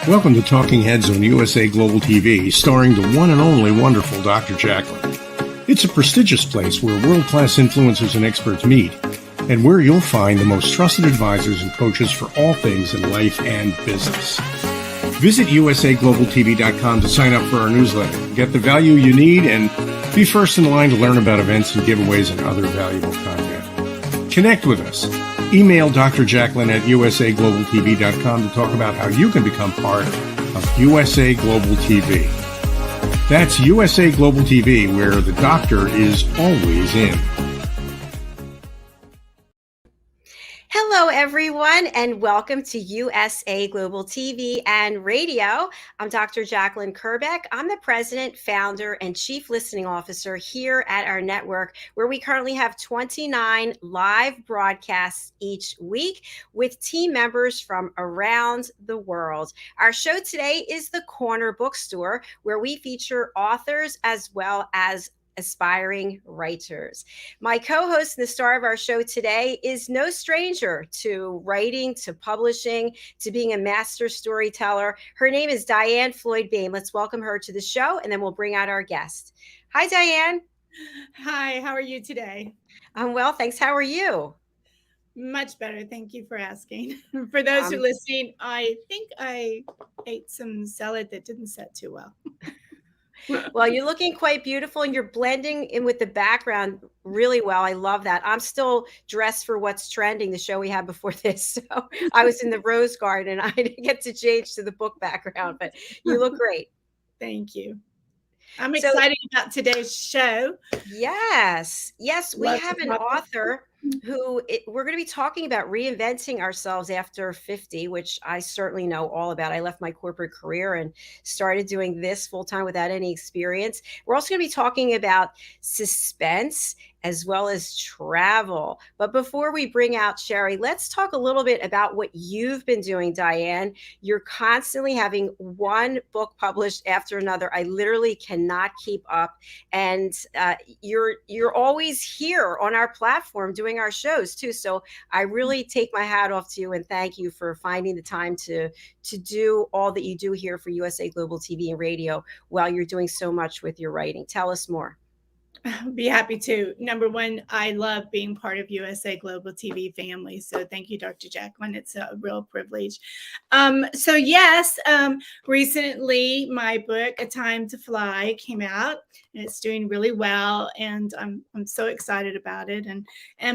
Welcome to Talking Heads on USA Global TV, starring the one and only wonderful Dr. Jacalyn. It's a prestigious place where world-class influencers and experts meet, and where you'll find the most trusted advisors and coaches for all things in life and business. Visit usaglobaltv.com to sign up for our newsletter, get the value you need, and be first in line to learn about events and giveaways and other valuable content. Connect with us. Email Dr. Jacalyn at usaglobaltv.com to talk about how you can become part of USA Global TV. That's USA Global TV, where the doctor is always in. Hello, everyone, and welcome to USA Global TV and Radio. I'm Dr. Jacalyn Kerbeck. I'm the president, founder, and chief listening officer here at our network, where we currently have 29 live broadcasts each week with team members from around the world. Our show today is The Corner Bookstore, where we feature authors as well as aspiring writers. My co-host and the star of our show today is no stranger to writing, to publishing, to being a master storyteller. Her name is DIANN FLOYD. Let's welcome her to the show, and then we'll bring out our guest. Hi, DIANN. Hi, how are you today? I'm well, thanks. How are you? Much better. Thank you for asking. For those who are listening, I think I ate some salad that didn't set too well. Well, you're looking quite beautiful, and you're blending in with the background really well. I love that. I'm still dressed for What's Trending, the show we had before this. So I was in the Rose Garden. I didn't get to change to the book background, but you look great. Thank you. I'm excited about today's show. Yes. We have an author who we're going to be talking about reinventing ourselves after 50, which I certainly know all about. I left my corporate career and started doing this full time without any experience. We're also going to be talking about suspense as well as travel. But before we bring out Sherry, let's talk a little bit about what you've been doing, DIANN. You're constantly having one book published after another. I literally cannot keep up. And you're always here on our platform doing our shows too. So I really take my hat off to you and thank you for finding the time to do all that you do here for USA Global TV and Radio while you're doing so much with your writing. Tell us more. I'll be happy to. Number one, I love being part of USA Global TV family. So thank you, Dr. Jacalyn. It's a real privilege. Recently my book, A Time to Fly, came out, and it's doing really well. And I'm so excited about it.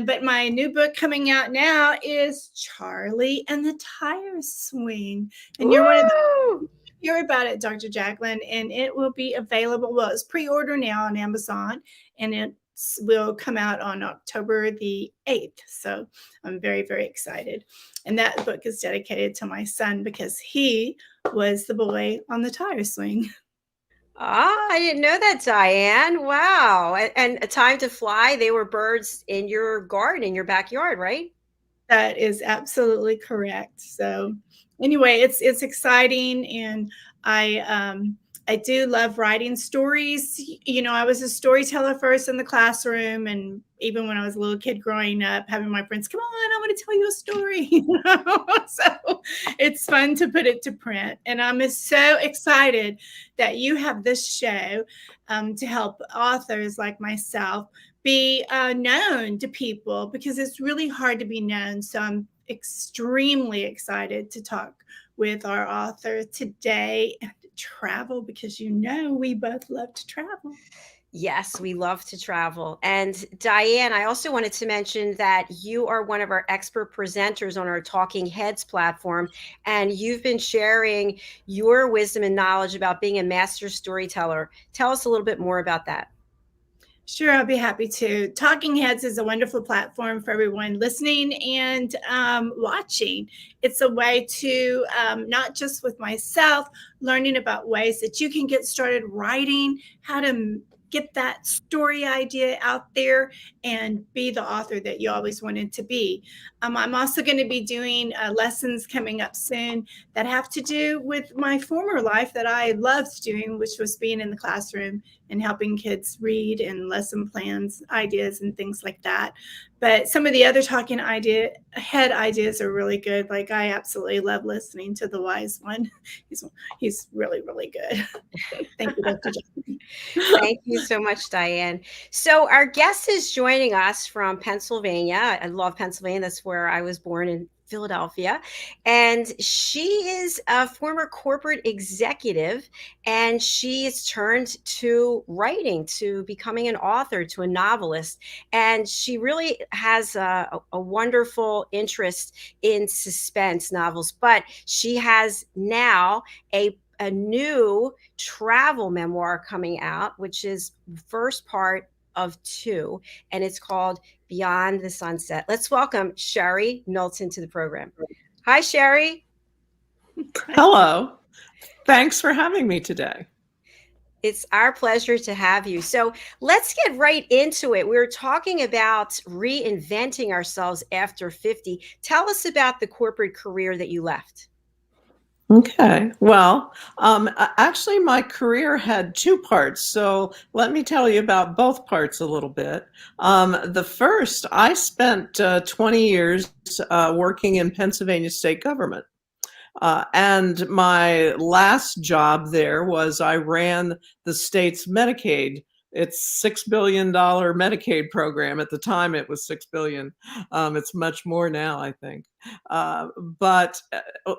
But my new book coming out now is Charlie and the Tire Swing. And you're one of the hear about it, Dr. Jacalyn, and it will be available. Well, it's pre-order now on Amazon, and it will come out on October the 8th. So I'm very, very excited. And that book is dedicated to my son because he was the boy on the tire swing. I didn't know that, DIANN. Wow. And A Time to Fly, they were birds in your garden, in your backyard, right? That is absolutely correct. So anyway, it's exciting, and I do love writing stories. You know, I was a storyteller first in the classroom, and even when I was a little kid growing up, having my friends, come on, I want to tell you a story. So it's fun to put it to print. And I'm so excited that you have this show to help authors like myself be known to people, because it's really hard to be known. So I'm extremely excited to talk with our author today and to travel, because we both love to travel. Yes, we love to travel. And DIANN, I also wanted to mention that you are one of our expert presenters on our Talking Heads platform, and you've been sharing your wisdom and knowledge about being a master storyteller. Tell us a little bit more about that. Sure, I'll be happy to. Talking Heads is a wonderful platform for everyone listening and watching. It's a way to, not just with myself, learning about ways that you can get started writing, how to get that story idea out there and be the author that you always wanted to be. I'm also going to be doing lessons coming up soon that have to do with my former life that I loved doing, which was being in the classroom and helping kids read and lesson plans, ideas, and things like that. But some of the other talking head ideas are really good. Like I absolutely love listening to the wise one. He's really, really good. Thank you, Dr. Jacalyn. Thank you so much, Diane. So our guest is joining us from Pennsylvania. I love Pennsylvania. That's where I was born, in Philadelphia. And she is a former corporate executive, and she has turned to writing, to becoming an author, to a novelist. And she really has a wonderful interest in suspense novels, but she has now a new travel memoir coming out, which is the first part of 2, and it's called Beyond the Sunset. Let's welcome Sherry Knowlton to the program. Hi, Sherry. Hello. Thanks for having me today. It's our pleasure to have you. So let's get right into it. We were talking about reinventing ourselves after 50. Tell us about the corporate career that you left. Okay. Well, actually, my career had 2 parts. So let me tell you about both parts a little bit. The first, I spent 20 years working in Pennsylvania state government. And my last job there was I ran the state's Medicaid. It's $6 billion Medicaid program. At the time, it was $6 billion. It's much more now, I think. But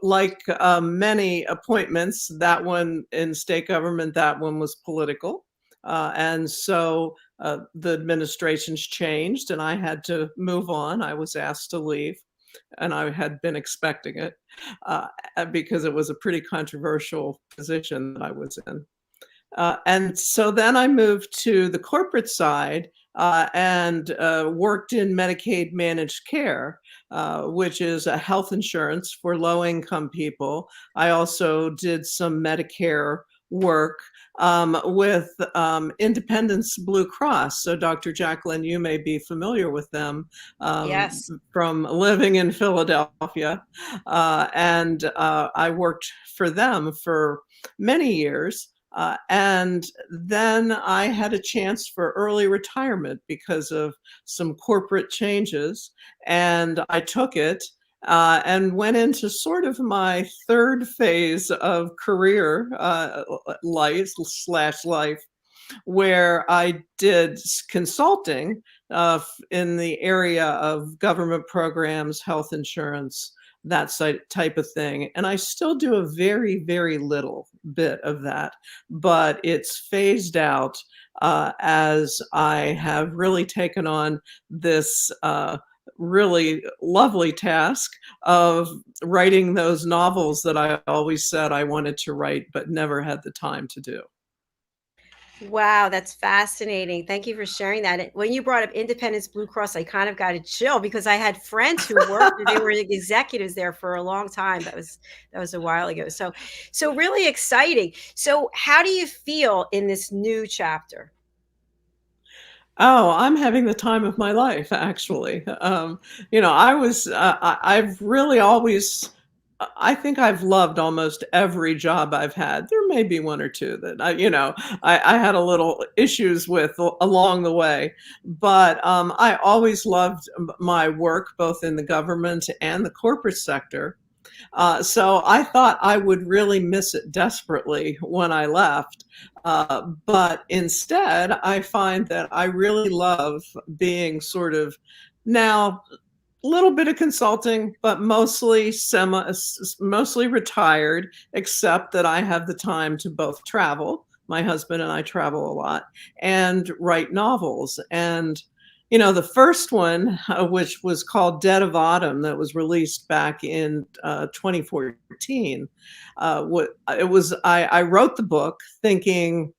like many appointments, that one in state government, that one was political. And so the administrations changed and I had to move on. I was asked to leave. And I had been expecting it because it was a pretty controversial position that I was in. And so then I moved to the corporate side and worked in Medicaid managed care, which is a health insurance for low-income people. I also did some Medicare work with Independence Blue Cross. So Dr. Jacalyn, you may be familiar with them Yes. from living in Philadelphia. And I worked for them for many years. And then I had a chance for early retirement because of some corporate changes, and I took it and went into sort of my third phase of career life, where I did consulting in the area of government programs, health insurance, that type of thing. And I still do a very, very little bit of that, but it's phased out as I have really taken on this really lovely task of writing those novels that I always said I wanted to write, but never had the time to do. Wow, that's fascinating. Thank you for sharing that. When you brought up Independence Blue Cross, I kind of got a chill because I had friends who worked, they were executives there for a long time. That was a while ago. So really exciting. So how do you feel in this new chapter? Oh, I'm having the time of my life, actually. I've really always, I think I've loved almost every job I've had. There may be 1 or 2 that I had a little issues with along the way, but I always loved my work, both in the government and the corporate sector. So I thought I would really miss it desperately when I left. But instead, I find that I really love being sort of now a little bit of consulting, but mostly retired, except that I have the time to both travel. My husband and I travel a lot, and write novels. And the first one, which was called Dead of Autumn, that was released back in 2014, I wrote the book thinking,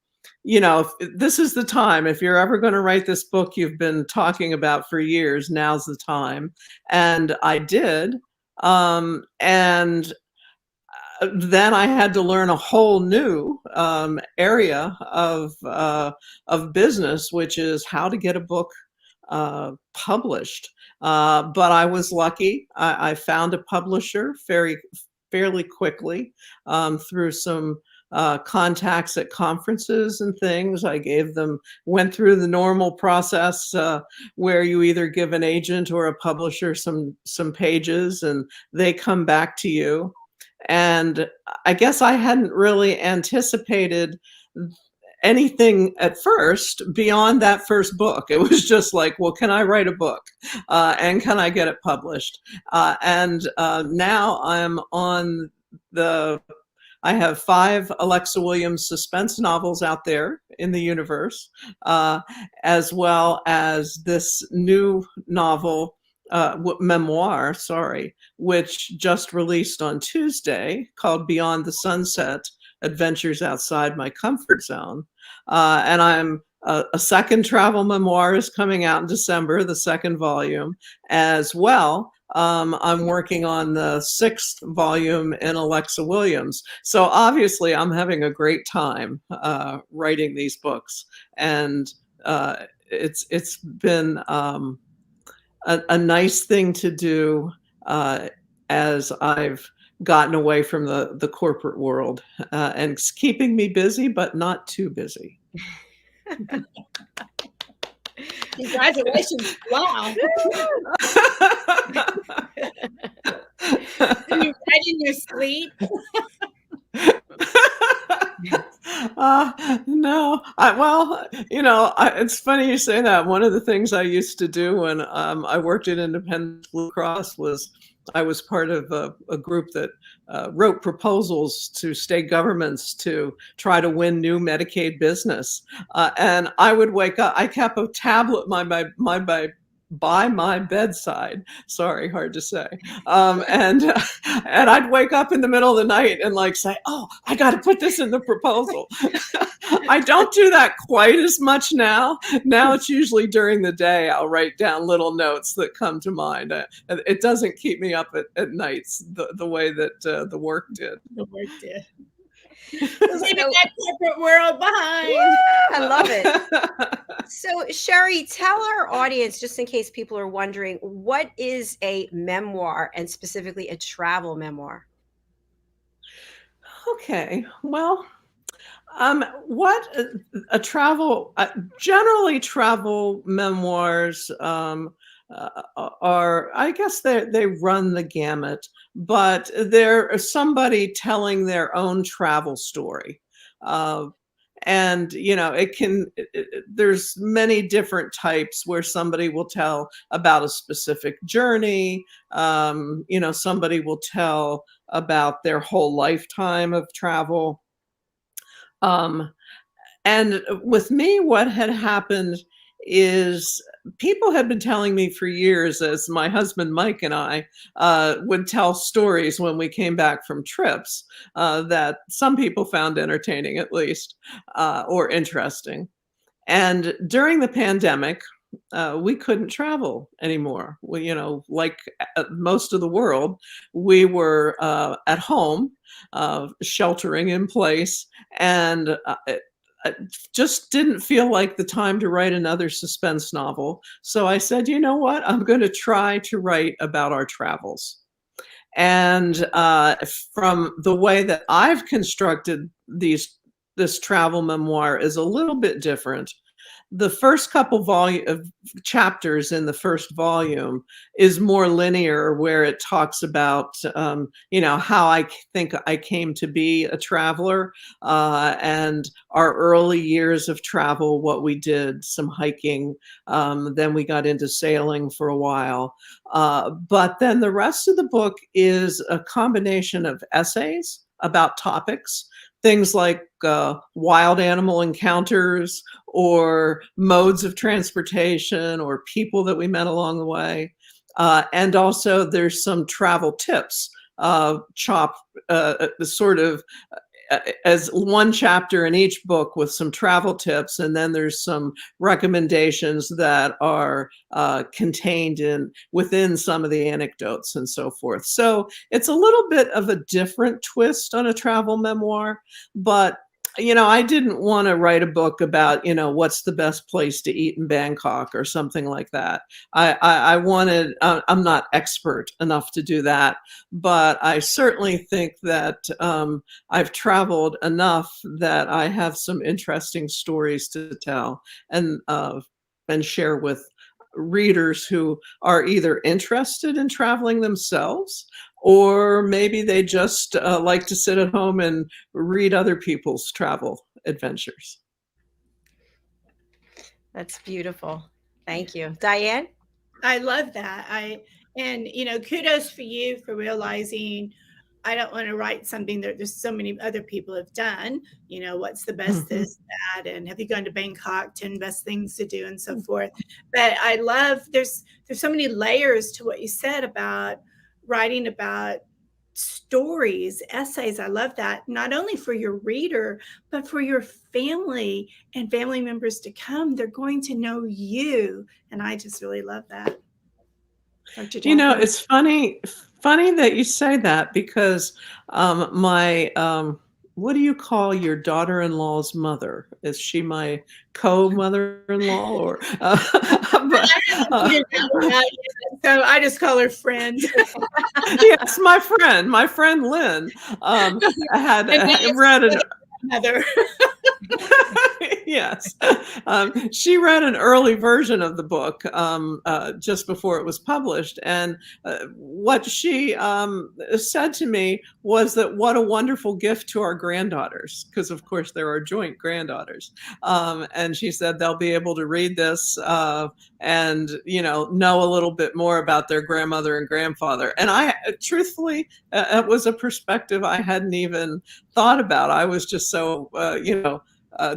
this is the time. If you're ever going to write this book you've been talking about for years, now's the time. And I did. And then I had to learn a whole new area of business, which is how to get a book published. But I was lucky. I found a publisher fairly quickly through some contacts at conferences and things. Went through the normal process where you either give an agent or a publisher some pages and they come back to you. And I guess I hadn't really anticipated anything at first beyond that first book. It was just like, well, can I write a book? And can I get it published? And now I'm on I have 5 Alexa Williams suspense novels out there in the universe, as well as this new novel, memoir, which just released on Tuesday, called Beyond the Sunset: Adventures Outside My Comfort Zone. And I'm a second travel memoir is coming out in December, the 2nd volume as well. I'm working on the 6th volume in Alexa Williams. So obviously I'm having a great time writing these books. And it's been a nice thing to do as I've gotten away from the corporate world, and it's keeping me busy, but not too busy. Congratulations. Wow. Can you write in your sleep? No, it's funny you say that. One of the things I used to do when I worked at Independence Blue Cross was I was part of a group that wrote proposals to state governments to try to win new Medicaid business. And I would wake up, I kept a tablet by my bedside. Sorry, hard to say. And I'd wake up in the middle of the night and like say, oh, I got to put this in the proposal. I don't do that quite as much now. Now it's usually during the day. I'll write down little notes that come to mind. It doesn't keep me up at nights the way that the work did. The work did. Leaving that corporate world behind. Yeah, I love it. So, Sherry, tell our audience, just in case people are wondering, what is a memoir, and specifically a travel memoir? Okay, well, what a travel generally travel memoirs are, I guess they run the gamut, but they're somebody telling their own travel story. And, there's many different types where somebody will tell about a specific journey. Somebody will tell about their whole lifetime of travel. And with me, what had happened is people had been telling me for years, as my husband Mike and I would tell stories when we came back from trips that some people found entertaining, at least, or interesting. And during the pandemic, we couldn't travel anymore. Like most of the world, we were at home, sheltering in place, and I just didn't feel like the time to write another suspense novel. So I said, you know what? I'm going to try to write about our travels. And from the way that I've constructed this travel memoir is a little bit different. The first couple of chapters in the first volume is more linear, where it talks about, how I think I came to be a traveler, and our early years of travel, what we did, some hiking, then we got into sailing for a while. But then the rest of the book is a combination of essays about topics, things like wild animal encounters, or modes of transportation, or people that we met along the way. And also there's some travel tips, sort of as one chapter in each book with some travel tips. And then there's some recommendations that are contained within some of the anecdotes and so forth. So it's a little bit of a different twist on a travel memoir, but I didn't want to write a book about, what's the best place to eat in Bangkok or something like that. I wanted, I'm not expert enough to do that, but I certainly think that I've traveled enough that I have some interesting stories to tell and share with readers who are either interested in traveling themselves, or maybe they just like to sit at home and read other people's travel adventures. That's beautiful. Thank you. Diann? I love that. And kudos for you for realizing I don't want to write something that there's so many other people have done. What's the best this, that, and have you gone to Bangkok, 10 best things to do, and so forth. But I love there's so many layers to what you said about writing about stories, essays. I love that. Not only for your reader, but for your family and family members to come. They're going to know you. And I just really love that. Dr. Jacalyn? It's funny that you say that, because my what do you call your daughter-in-law's mother? Is she my co-mother-in-law, or so I just call her friend. Yes, my friend Lynn had read an Mother. Yes. She read an early version of the book just before it was published. And what she said to me was that what a wonderful gift to our granddaughters, because of course there are joint granddaughters. And she said they'll be able to read this and, know a little bit more about their grandmother and grandfather. And I, truthfully, it was a perspective I hadn't even thought about. I was just so,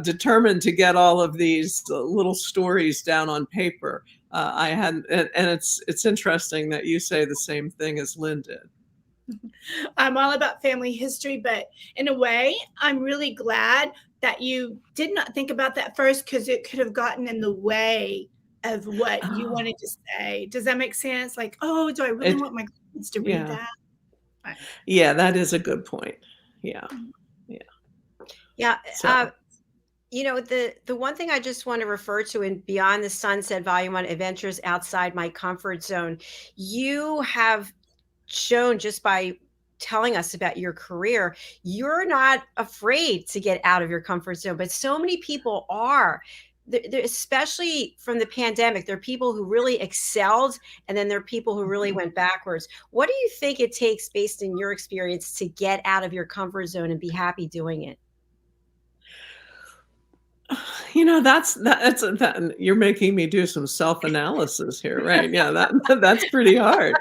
determined to get all of these little stories down on paper. I hadn't, and it's interesting that you say the same thing as Lynn did. I'm all about family history, but in a way, I'm really glad that you did not think about that first, because it could have gotten in the way of what you wanted to say. Does that make sense? Like, do I really want my kids to read that? Right. Yeah, that is a good point. Yeah. So. The one thing I just want to refer to in Beyond the Sunset Volume 1, Adventures Outside My Comfort Zone, you have shown, just by telling us about your career, you're not afraid to get out of your comfort zone, but so many people are. Especially from the pandemic, there are people who really excelled, and then there are people who really went backwards. What do you think it takes, based in your experience, to get out of your comfort zone and be happy doing it? That you're making me do some self-analysis here, right? Yeah, that's pretty hard.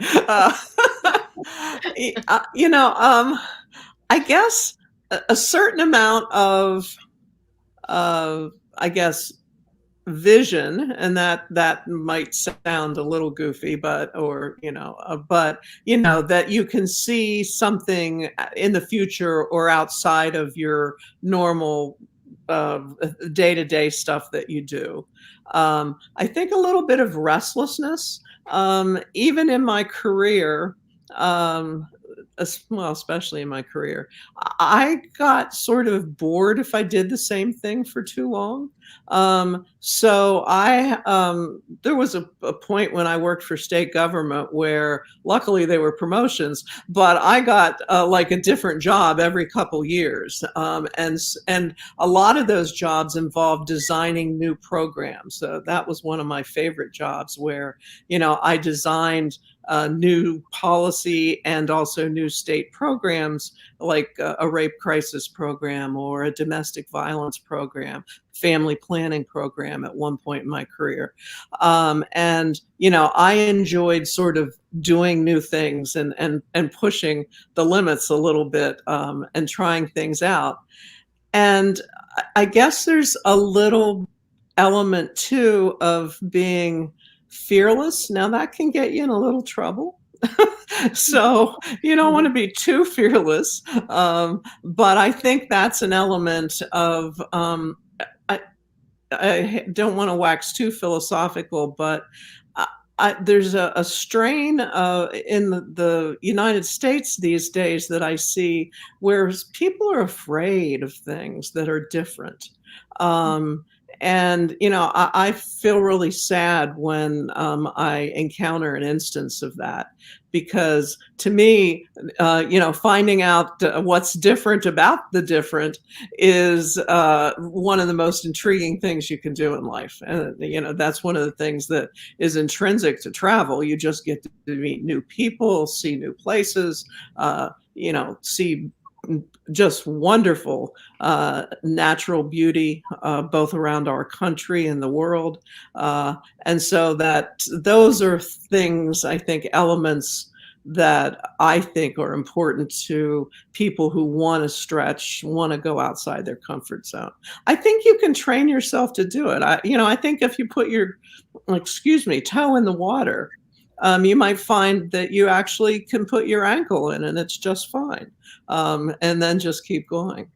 I guess a certain amount of, I guess, vision, and that might sound a little goofy, but that you can see something in the future or outside of your normal day-to-day stuff that you do. I think a little bit of restlessness, even in my career, especially in my career, I got sort of bored if I did the same thing for too long. So there was a point when I worked for state government where, luckily, they were promotions, but I got like a different job every couple years. And a lot of those jobs involved designing new programs. So that was one of my favorite jobs, where, I designed new policy and also new state programs, like a rape crisis program or a domestic violence program, family planning program at one point in my career. And I enjoyed sort of doing new things and pushing the limits a little bit, and trying things out. And I guess there's a little element too of being fearless. Now that can get you in a little trouble. So you don't want to be too fearless. But I think that's an element of, I don't want to wax too philosophical, but there's a strain in the United States these days that I see where people are afraid of things that are different. And, I feel really sad when I encounter an instance of that, because to me, finding out what's different about the different is one of the most intriguing things you can do in life. And, that's one of the things that is intrinsic to travel. You just get to meet new people, see new places, see just wonderful natural beauty, both around our country and the world. And so those are things, I think, elements that I think are important to people who want to stretch, want to go outside their comfort zone. I think you can train yourself to do it. I think if you put your, toe in the water, you might find that you actually can put your ankle in and it's just fine. And then just keep going.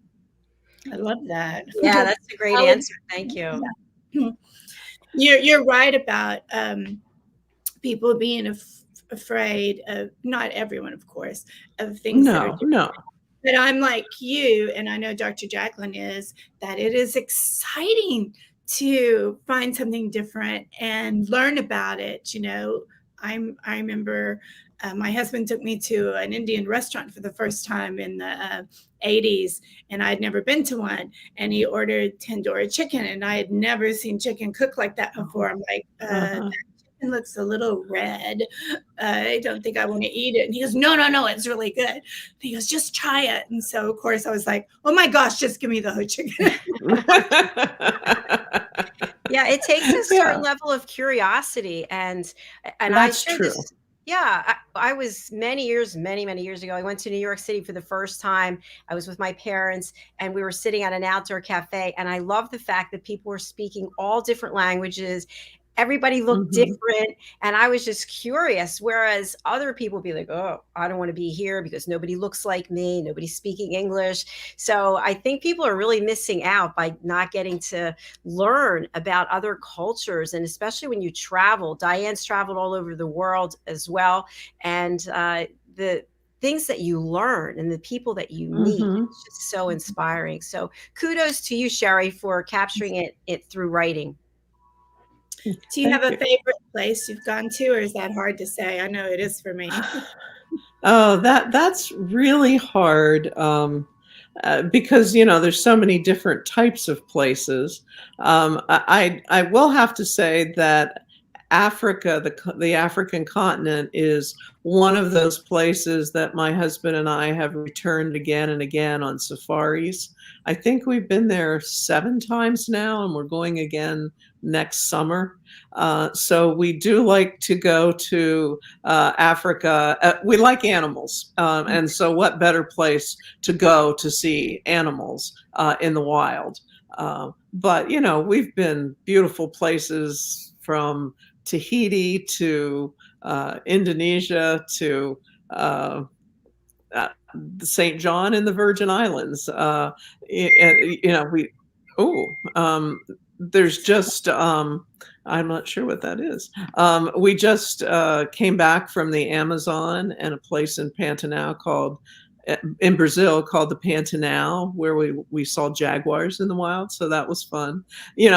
I love that. Yeah, that's a great answer. Thank you. Yeah. You're right about people being afraid of, not everyone, of course, of things. No. But I'm like you, and I know Dr. Jacalyn is, that it is exciting to find something different and learn about it. I remember my husband took me to an Indian restaurant for the first time in the 80s, and I'd never been to one. And he ordered tandoori chicken, and I had never seen chicken cooked like that before. I'm like, that chicken looks a little red. I don't think I want to eat it. And he goes, no, it's really good. And he goes, just try it. And so, of course, I was like, oh my gosh, just give me the whole chicken. Yeah, it takes a certain level of curiosity, and that's true. I was many years ago, I went to New York City for the first time. I was with my parents, and we were sitting at an outdoor cafe, and I love the fact that people were speaking all different languages. Everybody looked different, and I was just curious, whereas other people be like, oh, I don't want to be here because nobody looks like me, nobody's speaking English. So I think people are really missing out by not getting to learn about other cultures, and especially when you travel. DIANN's traveled all over the world as well, and the things that you learn and the people that you meet, it's just so inspiring. So kudos to you, Sherry, for capturing it through writing. Do you have a favorite place you've gone to, or is that hard to say? I know it is for me. Oh, that's really hard, because there's so many different types of places. I will have to say that Africa, the African continent, is one of those places that my husband and I have returned again and again on safaris. I think we've been there 7 times now, and we're going again next summer. So we do like to go to Africa. We like animals. And so what better place to go to see animals in the wild? But, we've been beautiful places from Tahiti to Indonesia to St. John in the Virgin Islands. There's just, I'm not sure what that is. We just came back from the Amazon and a place in Brazil called the Pantanal, where we saw jaguars in the wild. So that was fun.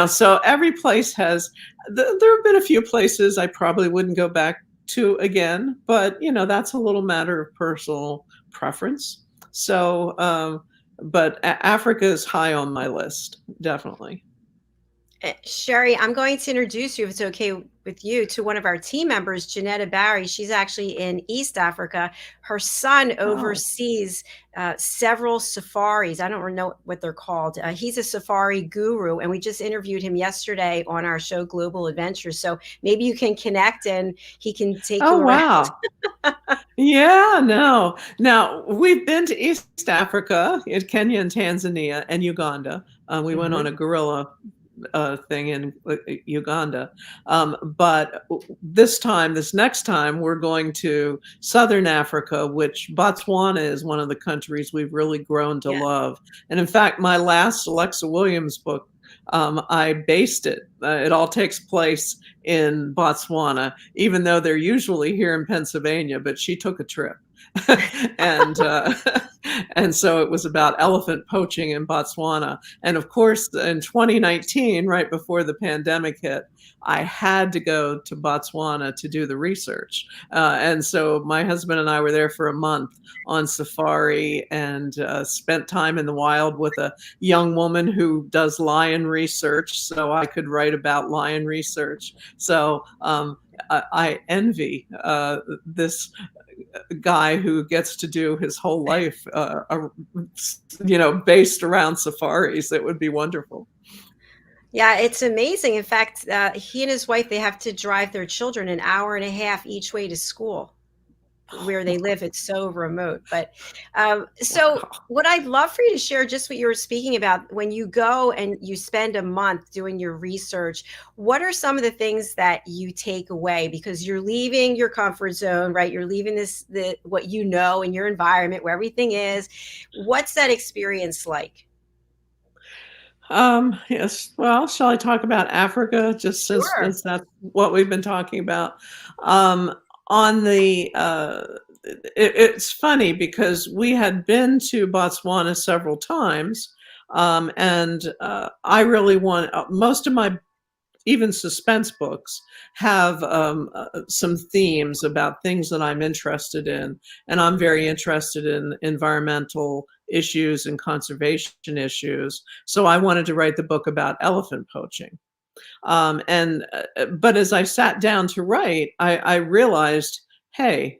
So every place has, there have been a few places I probably wouldn't go back to again, but that's a little matter of personal preference. So, but Africa is high on my list, definitely. Sherry, I'm going to introduce you, if it's okay with you, to one of our team members, Janetta Barry. She's actually in East Africa. Her son oversees several safaris. I don't know what they're called. He's a safari guru, and we just interviewed him yesterday on our show, Global Adventures. So maybe you can connect and he can take you around. Wow. Yeah, no. Now, we've been to East Africa, in Kenya and Tanzania and Uganda. We went on a gorilla thing in Uganda. But this next time, we're going to Southern Africa, which Botswana is one of the countries we've really grown to love. And in fact, my last Alexa Williams book, I based it it all takes place in Botswana, even though they're usually here in Pennsylvania, but she took a trip. and and so it was about elephant poaching in Botswana. And of course, in 2019, right before the pandemic hit, I had to go to Botswana to do the research. And so my husband and I were there for a month on safari and spent time in the wild with a young woman who does lion research, so I could write about lion research. So I envy this guy who gets to do his whole life, based around safaris. It would be wonderful. Yeah, it's amazing. In fact, he and his wife, they have to drive their children an hour and a half each way to school where they live. It's so remote. But so what I'd love for you to share, just what you were speaking about, when you go and you spend a month doing your research, what are some of the things that you take away? Because you're leaving your comfort zone, right? You're leaving what you know in your environment where everything is. What's that experience like? Yes. Well, shall I talk about Africa, just since Sure. that's what we've been talking about? Um, on the it's funny because we had been to Botswana several times, and I really want most of my even suspense books have some themes about things that I'm interested in. And I'm very interested in environmental issues and conservation issues. So I wanted to write the book about elephant poaching. But as I sat down to write, I realized, hey,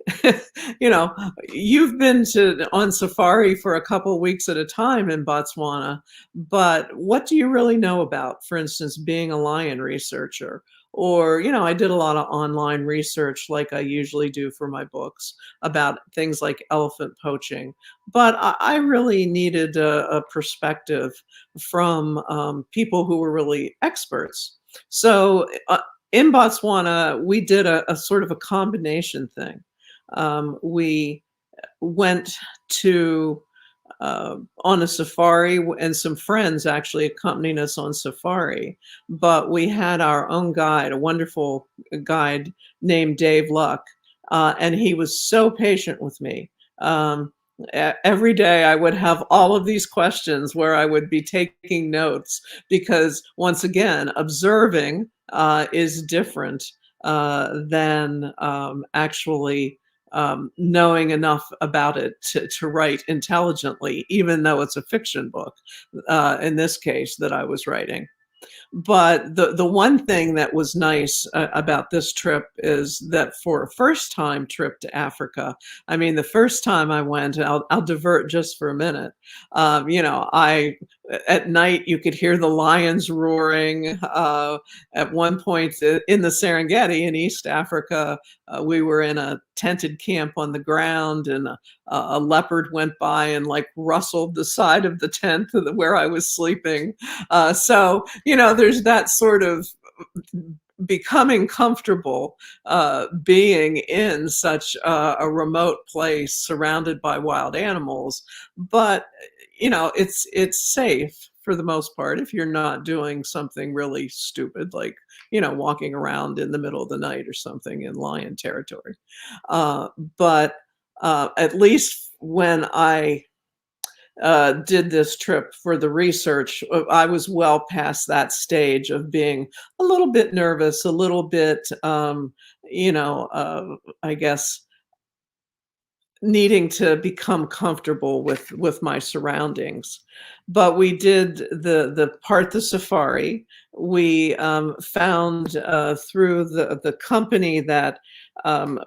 you've been on safari for a couple of weeks at a time in Botswana, but what do you really know about, for instance, being a lion researcher? Or, I did a lot of online research like I usually do for my books about things like elephant poaching. But I really needed a perspective from people who were really experts. So in Botswana, we did a sort of a combination thing. We went to on a safari, and some friends actually accompanied us on safari. But we had our own guide, a wonderful guide named Dave Luck, and he was so patient with me. Every day I would have all of these questions where I would be taking notes because, once again, observing is different than actually knowing enough about it to write intelligently, even though it's a fiction book, in this case, that I was writing. But the one thing that was nice about this trip is that for a first time trip to Africa, I mean, the first time I went, I'll divert just for a minute. At night you could hear the lions roaring. At one point in the Serengeti in East Africa, we were in a tented camp on the ground, and a leopard went by and like rustled the side of the tent where I was sleeping. So, there's that sort of becoming comfortable being in such a remote place surrounded by wild animals. But, it's safe for the most part if you're not doing something really stupid, like, walking around in the middle of the night or something in lion territory. But at least when I did this trip for the research, I was well past that stage of being a little bit nervous, a little bit, I guess, needing to become comfortable with my surroundings. But we did the safari. We found through the company that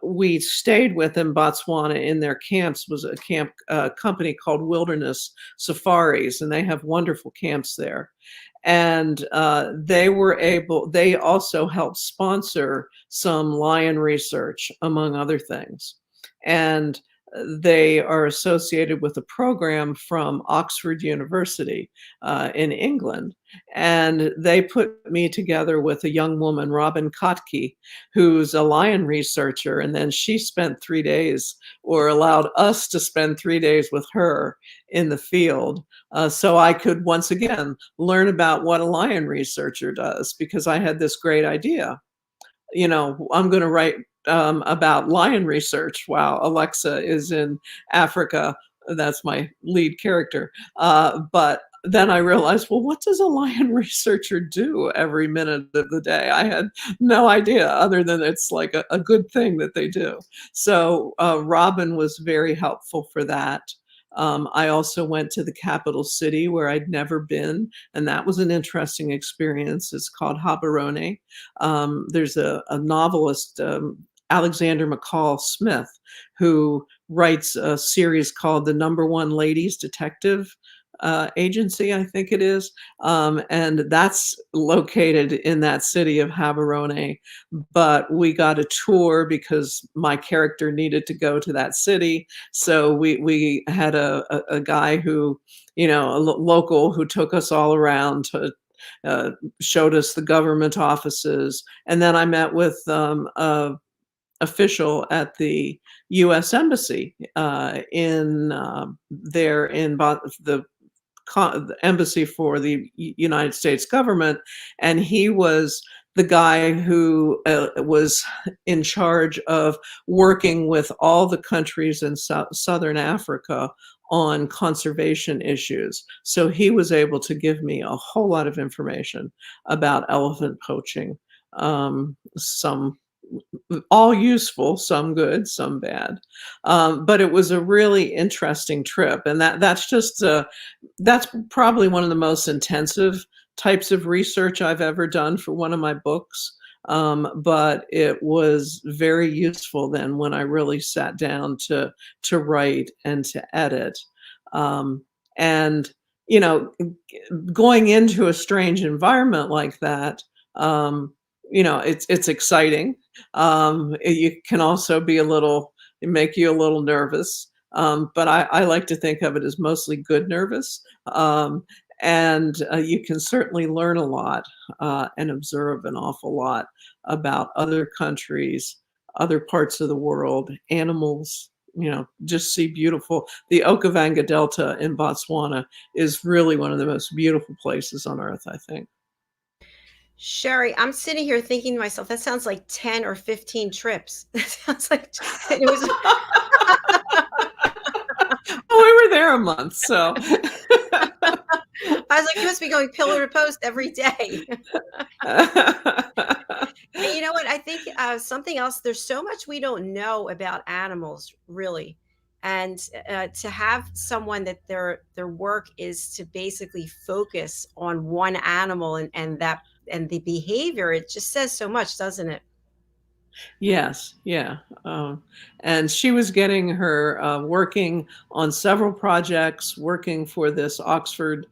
we stayed with in Botswana in their camps was a company called Wilderness Safaris, and they have wonderful camps there. And they also helped sponsor some lion research, among other things. And they are associated with a program from Oxford University in England. And they put me together with a young woman, Robin Kotke, who's a lion researcher. And then she spent 3 days, or allowed us to spend 3 days with her in the field. So I could once again learn about what a lion researcher does, because I had this great idea. I'm going to write about lion research while Alexa is in Africa. That's my lead character. But then I realized, well, what does a lion researcher do every minute of the day? I had no idea, other than it's like a good thing that they do. So Robin was very helpful for that. I also went to the capital city where I'd never been, and that was an interesting experience. It's called Gaborone. There's a novelist, Alexander McCall Smith, who writes a series called The Number One Ladies Detective Agency, I think it is. And that's located in that city of Gaborone. But we got a tour because my character needed to go to that city. So we had a guy who, a local, who took us all around to showed us the government offices. And then I met with a official at the U.S. Embassy the embassy for the United States government, and he was the guy who was in charge of working with all the countries in Southern Africa on conservation issues. So he was able to give me a whole lot of information about elephant poaching, some all useful, some good, some bad. But it was a really interesting trip. And that's probably one of the most intensive types of research I've ever done for one of my books. But it was very useful then when I really sat down to write and to edit. And, going into a strange environment like that, it's exciting. It can also be make you a little nervous. But I like to think of it as mostly good nervous. And you can certainly learn a lot and observe an awful lot about other countries, other parts of the world, animals. Just see beautiful. The Okavango Delta in Botswana is really one of the most beautiful places on earth, I think. Sherry, I'm sitting here thinking to myself, that sounds like 10 or 15 trips. That sounds like it was. Oh, we were there a month, so. I was like, you must be going pillar to post every day. And you know what? I think something else, there's so much we don't know about animals, really. And to have someone that their work is to basically focus on one animal and the behavior, it just says so much, doesn't it? Yes, yeah. And she was getting her working on several projects, working for this Oxford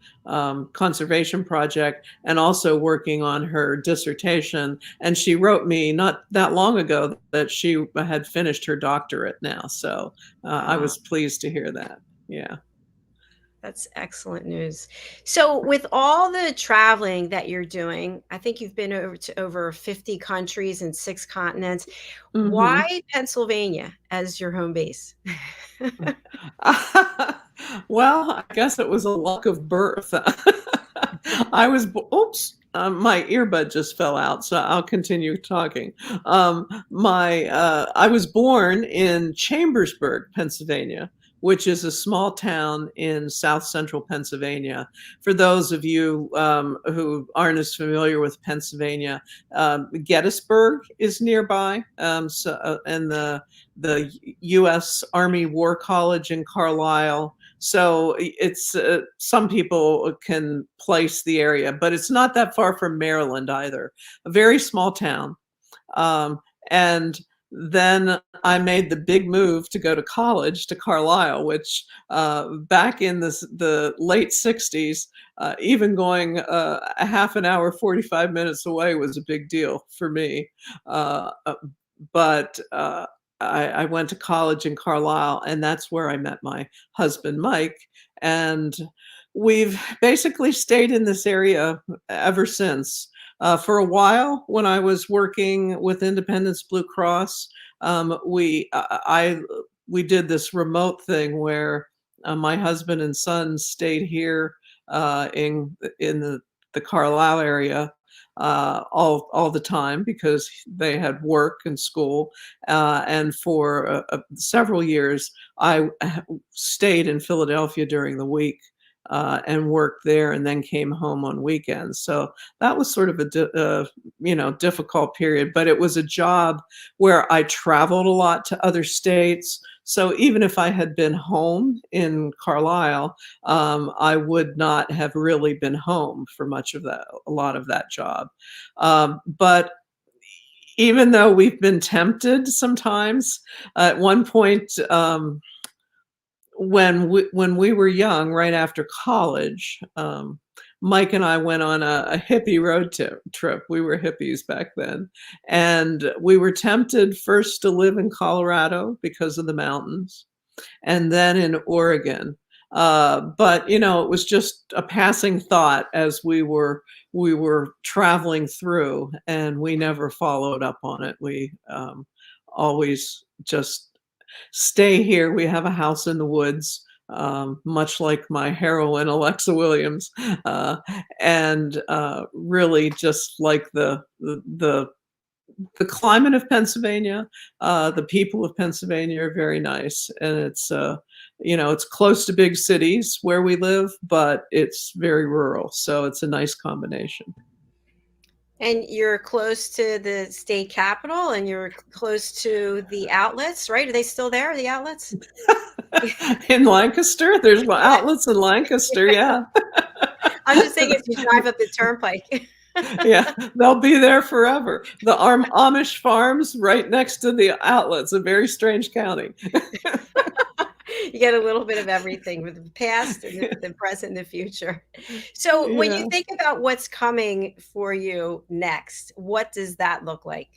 conservation project, and also working on her dissertation. And she wrote me not that long ago that she had finished her doctorate now. So I was pleased to hear that. Yeah. That's excellent news. So with all the traveling that you're doing, I think you've been over 50 countries and 6 continents. Mm-hmm. Why Pennsylvania as your home base? Well, I guess it was a luck of birth. My earbud just fell out, so I'll continue talking. I was born in Chambersburg, Pennsylvania, which is a small town in south central Pennsylvania. For those of you who aren't as familiar with Pennsylvania, Gettysburg is nearby, and the U.S. Army War College in Carlisle. So it's some people can place the area, but it's not that far from Maryland either. A very small town. And then I made the big move to go to college to Carlisle, which back in the late 60s, even going a half an hour, 45 minutes away was a big deal for me. But I went to college in Carlisle, and that's where I met my husband, Mike, and we've basically stayed in this area ever since. For a while, when I was working with Independence Blue Cross, we did this remote thing where my husband and son stayed here in the Carlisle area all the time because they had work and school. And for several years, I stayed in Philadelphia during the week and worked there, and then came home on weekends. So that was sort of a difficult period, but it was a job where I traveled a lot to other states. So even if I had been home in Carlisle, I would not have really been home for a lot of that job. But even though we've been tempted sometimes, at one point, when we were young, right after college, Mike and I went on a hippie road trip. We were hippies back then. And we were tempted first to live in Colorado because of the mountains, and then in Oregon. But it was just a passing thought as we were traveling through, and we never followed up on it. We always just stay here. We have a house in the woods, much like my heroine, Alexa Williams, and really just like the climate of Pennsylvania. The people of Pennsylvania are very nice, and it's close to big cities where we live, but it's very rural, so it's a nice combination. And you're close to the state capitol, and you're close to the outlets, right? Are they still there, the outlets? In Lancaster? There's outlets in Lancaster, yeah. I'm just saying, if you drive up the turnpike. Yeah, they'll be there forever. The Amish farms right next to the outlets, a very strange county. You get a little bit of everything with the past and the present and the future. So when you think about what's coming for you next, what does that look like?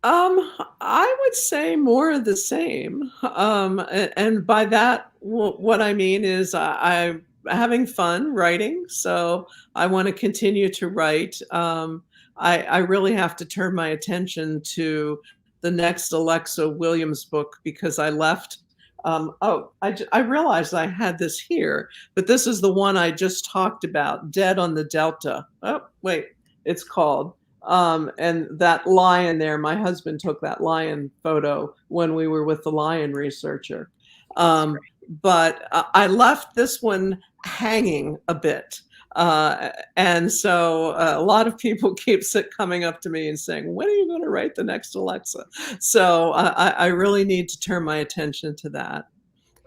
I would say more of the same. And by that, what I mean is I'm having fun writing, so I want to continue to write. I really have to turn my attention to the next Alexa Williams book because I left. I realized I had this here, but this is the one I just talked about, Dead on the Delta. Oh, wait, it's called. And that lion there, my husband took that lion photo when we were with the lion researcher. But I left this one hanging a bit. And so a lot of people keep coming up to me and saying, when are you going to write the next Alexa? So I really need to turn my attention to that.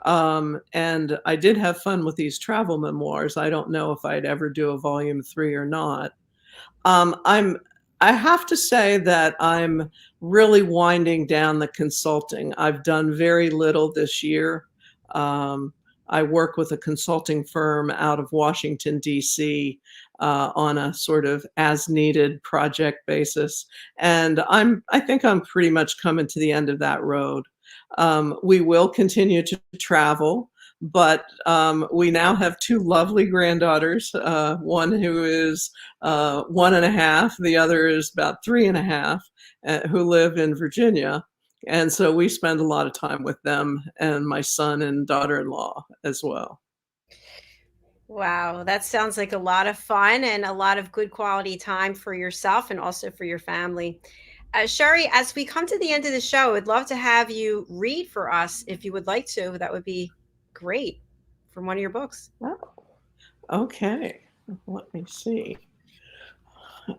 And I did have fun with these travel memoirs. I don't know if I'd ever do a volume 3 or not. I have to say that I'm really winding down the consulting. I've done very little this year. I work with a consulting firm out of Washington, D.C. On a sort of as-needed project basis. And I think I'm pretty much coming to the end of that road. We will continue to travel, but we now have 2 lovely granddaughters, one who is 1.5, the other is about 3.5, who live in Virginia. And so we spend a lot of time with them and my son and daughter-in-law as well. Wow, that sounds like a lot of fun and a lot of good quality time for yourself and also for your family. Sherry, as we come to the end of the show, I'd love to have you read for us if you would like to. That would be great, from one of your books. Oh, okay. Let me see.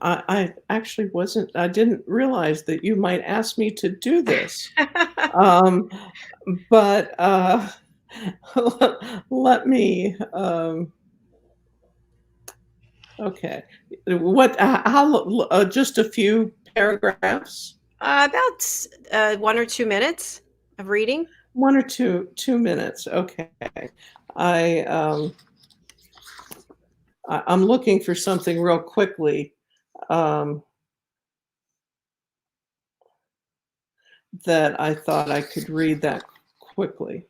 I actually I didn't realize that you might ask me to do this. But let me, okay. Just a few paragraphs? About 1 or 2 minutes of reading. 1 or 2 minutes. Okay. I'm looking for something real quickly. that I thought I could read that quickly.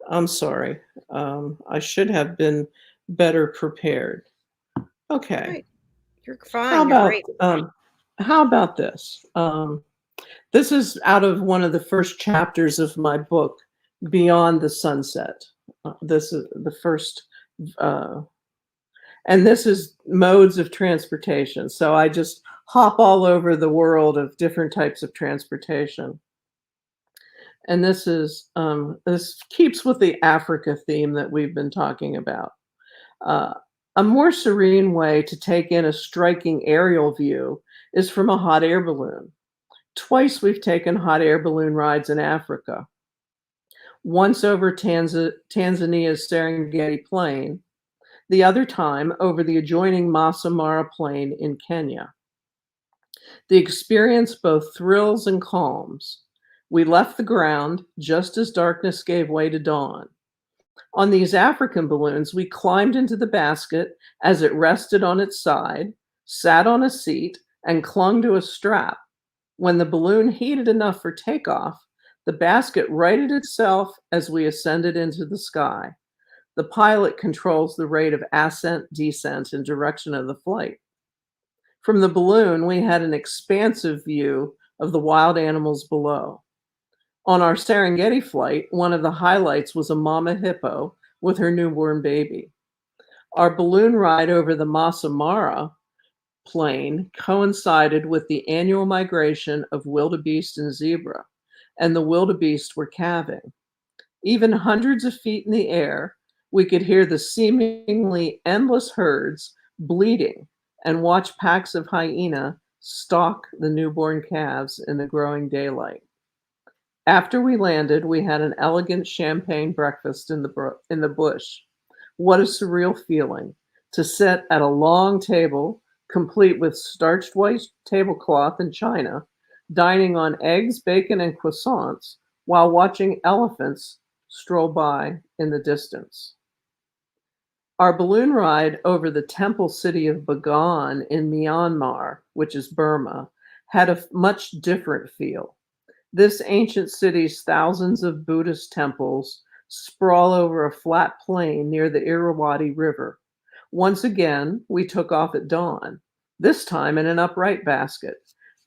I'm sorry. I should have been better prepared. Okay. Right. You're fine. You're great. How about this? This is out of one of the first chapters of my book, Beyond the Sunset. This is the first, and this is modes of transportation. So I just hop all over the world of different types of transportation. And this is this keeps with the Africa theme that we've been talking about. A more serene way to take in a striking aerial view is from a hot air balloon. Twice we've taken hot air balloon rides in Africa. Once over Tanzania's Serengeti Plain, the other time over the adjoining Masai Mara Plain in Kenya. The experience both thrills and calms. We left the ground just as darkness gave way to dawn. On these African balloons, we climbed into the basket as it rested on its side, sat on a seat, and clung to a strap. When the balloon heated enough for takeoff, the basket righted itself as we ascended into the sky. The pilot controls the rate of ascent, descent, and direction of the flight. From the balloon, we had an expansive view of the wild animals below. On our Serengeti flight, one of the highlights was a mama hippo with her newborn baby. Our balloon ride over the Masai Mara Plain coincided with the annual migration of wildebeest and zebra, and the wildebeest were calving. Even hundreds of feet in the air, we could hear the seemingly endless herds bleating and watch packs of hyena stalk the newborn calves in the growing daylight. After we landed, we had an elegant champagne breakfast in the bush. What a surreal feeling to sit at a long table, complete with starched white tablecloth and china, dining on eggs, bacon, and croissants while watching elephants stroll by in the distance. Our balloon ride over the temple city of Bagan in Myanmar, which is Burma, had a much different feel. This ancient city's thousands of Buddhist temples sprawl over a flat plain near the Irrawaddy River. Once again, we took off at dawn, this time in an upright basket,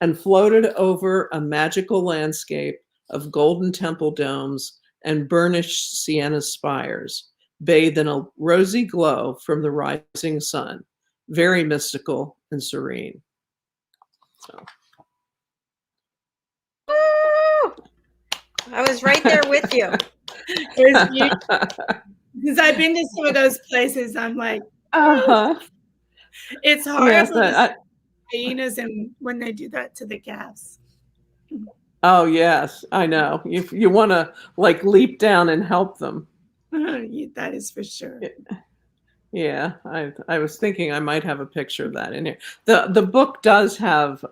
and floated over a magical landscape of golden temple domes and burnished sienna spires, bathed in a rosy glow from the rising sun, very mystical and serene. So. I was right there with you. Because I've been to some of those places. I'm like, it's horrible to see hyenas and when they do that to the calves. Oh, yes, I know. You want to like leap down and help them. That is for sure. Yeah, I was thinking I might have a picture of that in here. The book does have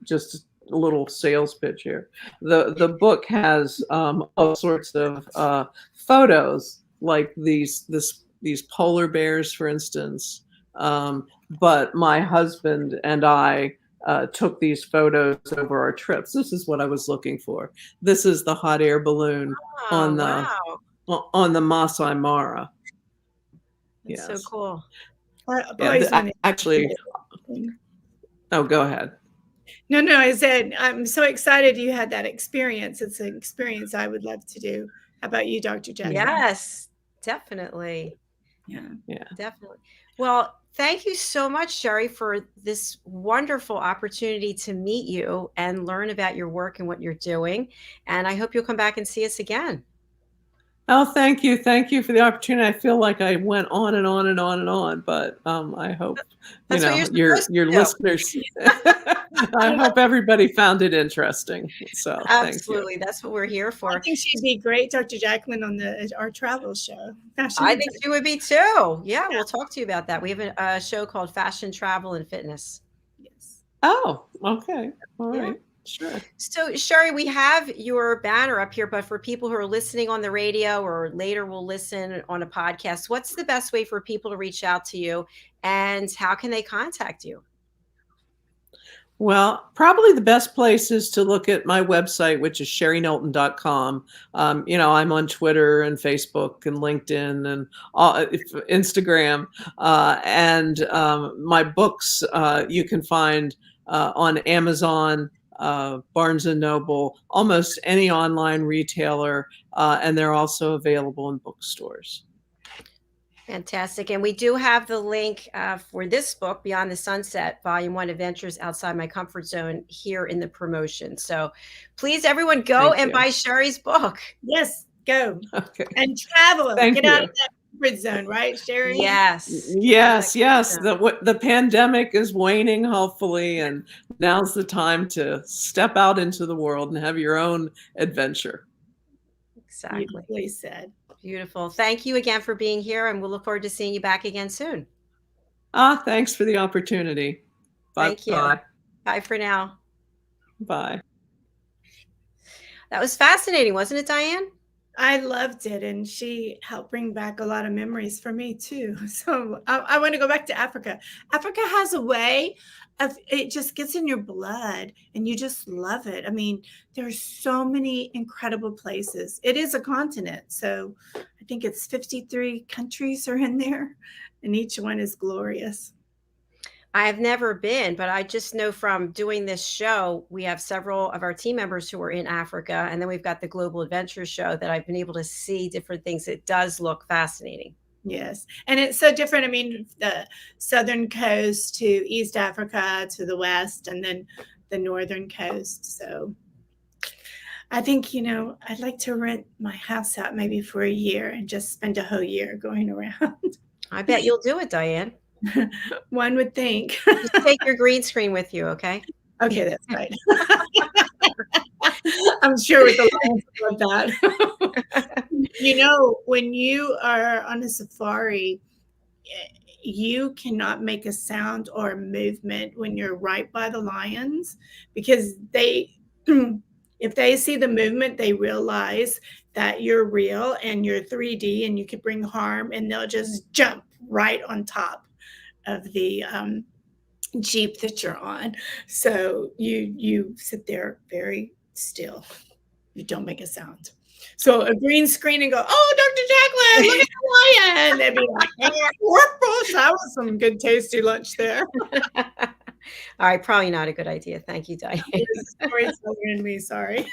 just a little sales pitch here. The book has all sorts of photos, like these polar bears, for instance. But my husband and I took these photos over our trips. This is what I was looking for. This is the hot air balloon on the Masai Mara. That's so cool. Actually, oh, go ahead. No, I said, I'm so excited you had that experience. It's an experience I would love to do. How about you, Dr. Jacalyn? Yes, definitely. Yeah, definitely. Well, thank you so much, Sherry, for this wonderful opportunity to meet you and learn about your work and what you're doing. And I hope you'll come back and see us again. Oh, thank you. Thank you for the opportunity. I feel like I went on and on and on and on, but I hope your listeners. I hope everybody found it interesting. So absolutely, that's what we're here for. I think she'd be great, Dr. Jacalyn, on our travel show. I think she would be too. Yeah, we'll talk to you about that. We have a show called Fashion, Travel, and Fitness. Yes. Oh, okay. All right. Sure. So, Sherry, we have your banner up here, but for people who are listening on the radio or later will listen on a podcast, what's the best way for people to reach out to you and how can they contact you? Well, probably the best place is to look at my website, which is sherryknowlton.com. I'm on Twitter and Facebook and LinkedIn and Instagram. And my books you can find on Amazon, Barnes and Noble, almost any online retailer, and they're also available in bookstores. Fantastic. And we do have the link for this book, Beyond the Sunset, Volume 1, Adventures Outside My Comfort Zone, here in the promotion. So please, everyone, go and buy Sherry's book. Yes, go. Okay. And travel. Thank Get you. out of that comfort zone, right, Sherry? Yes. Yes. The pandemic is waning, hopefully, and now's the time to step out into the world and have your own adventure. Exactly. Beautifully said. Beautiful. Thank you again for being here, and we'll look forward to seeing you back again soon. Thanks for the opportunity. Bye. Thank you. Bye for now. Bye. That was fascinating, wasn't it, Diane? I loved it, and she helped bring back a lot of memories for me too. So I want to go back to Africa. Africa has a way of, it just gets in your blood and you just love it. I mean, there's so many incredible places. It is a continent. So I think it's 53 countries are in there, and each one is glorious. I have never been, but I just know from doing this show, we have several of our team members who are in Africa. And then we've got the Global Adventure Show that I've been able to see different things. It does look fascinating. Yes. And it's so different. I mean, the southern coast to East Africa to the west, and then the northern coast. So I think, I'd like to rent my house out maybe for a year and just spend a whole year going around. I bet you'll do it, Diane. One would think. Just take your green screen with you, okay? Okay, that's right. I'm sure with the lines of that. When you are on a safari, you cannot make a sound or a movement when you're right by the lions, because if they see the movement, they realize that you're real and you're 3D and you could bring harm, and they'll just jump right on top of the Jeep that you're on. So you sit there very still. You don't make a sound. So a green screen and go, "Oh, Dr. Jacalyn, look at the lion." They'd be like, that was some good tasty lunch there. All right, probably not a good idea. Thank you, Diane. Storyteller in me, sorry.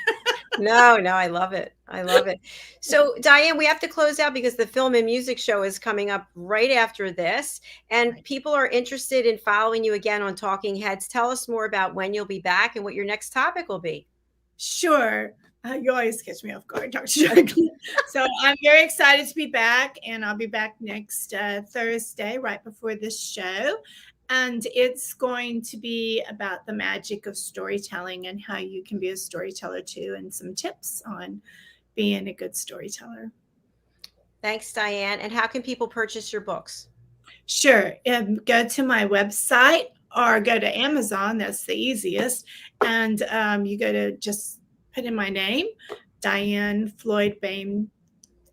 No, I love it. I love it. So, Diane, we have to close out because the film and music show is coming up right after this. And people are interested in following you again on Talking Heads. Tell us more about when you'll be back and what your next topic will be. Sure. You always catch me off guard, Dr. Jacalyn. So I'm very excited to be back, and I'll be back next Thursday, right before this show. And it's going to be about the magic of storytelling and how you can be a storyteller too, and some tips on being a good storyteller. Thanks, Diane. And how can people purchase your books? Sure. Go to my website or go to Amazon. That's the easiest. And you go to just put in my name, DIANN FLOYD BOEHM,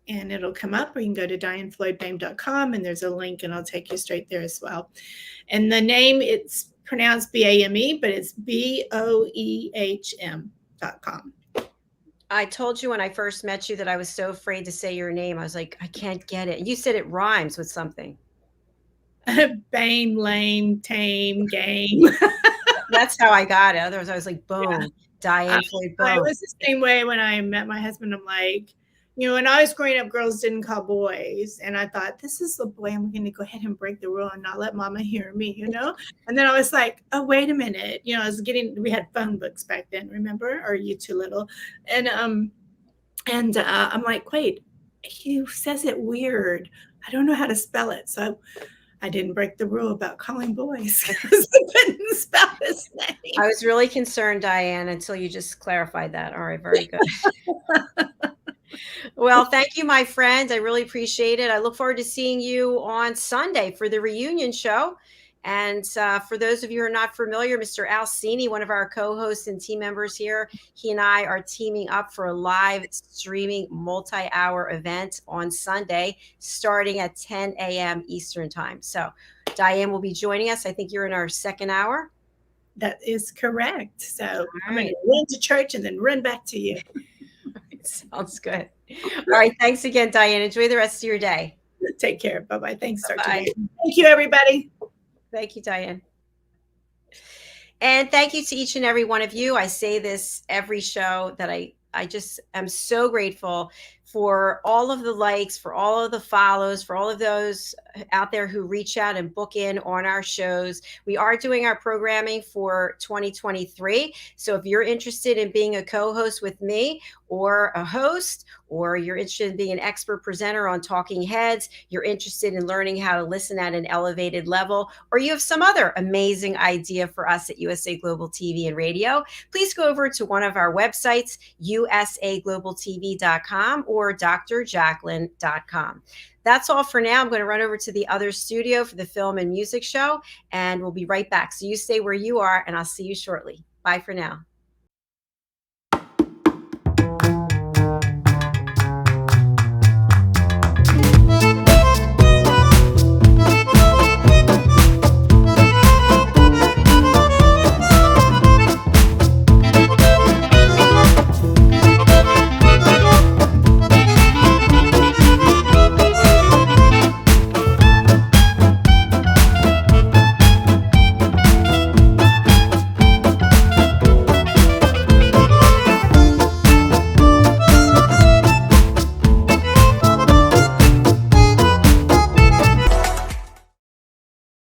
and it'll come up, or you can go to DIANNFLOYDBOEHM.com, and there's a link, and I'll take you straight there as well. And the name, it's pronounced BAME, but it's BOEHM.com. I told you when I first met you that I was so afraid to say your name. I was like, I can't get it. You said it rhymes with something. Bame, lame, tame, game. That's how I got it. Otherwise, I was like, boom, yeah. Diann FLOYD BOEHM. I was the same way when I met my husband. I'm like, when I was growing up, girls didn't call boys. And I thought, this is the boy, I'm going to go ahead and break the rule and not let mama hear me, And then I was like, oh, wait a minute. we had phone books back then, remember? Or you too little. And I'm like, wait, he says it weird. I don't know how to spell it. So I didn't break the rule about calling boys because I couldn't spell his name. I was really concerned, Diane, until you just clarified that. All right, very good. Well, thank you, my friends. I really appreciate it. I look forward to seeing you on Sunday for the reunion show. And for those of you who are not familiar, Mr. Alcini, one of our co-hosts and team members here, he and I are teaming up for a live streaming multi-hour event on Sunday, starting at 10 a.m. Eastern time. So Diane will be joining us. I think you're in our second hour. That is correct. So I'm going right. to run to church and then run back to you. Sounds good. All right. Thanks again, Diann. Enjoy the rest of your day. Take care. Bye-bye. Thanks, Dr. Bye. Jacalyn. Thank you, everybody. Thank you, Diann. And thank you to each and every one of you. I say this every show that I just am so grateful for all of the likes, for all of the follows, for all of those out there who reach out and book in on our shows. We are doing our programming for 2023. So if you're interested in being a co-host with me or a host, or you're interested in being an expert presenter on Talking Heads, you're interested in learning how to listen at an elevated level, or you have some other amazing idea for us at USA Global TV and Radio, please go over to one of our websites, usaglobaltv.com or drjacalyn.com. That's all for now. I'm going to run over to the other studio for the film and music show, and we'll be right back. So you stay where you are, and I'll see you shortly. Bye for now.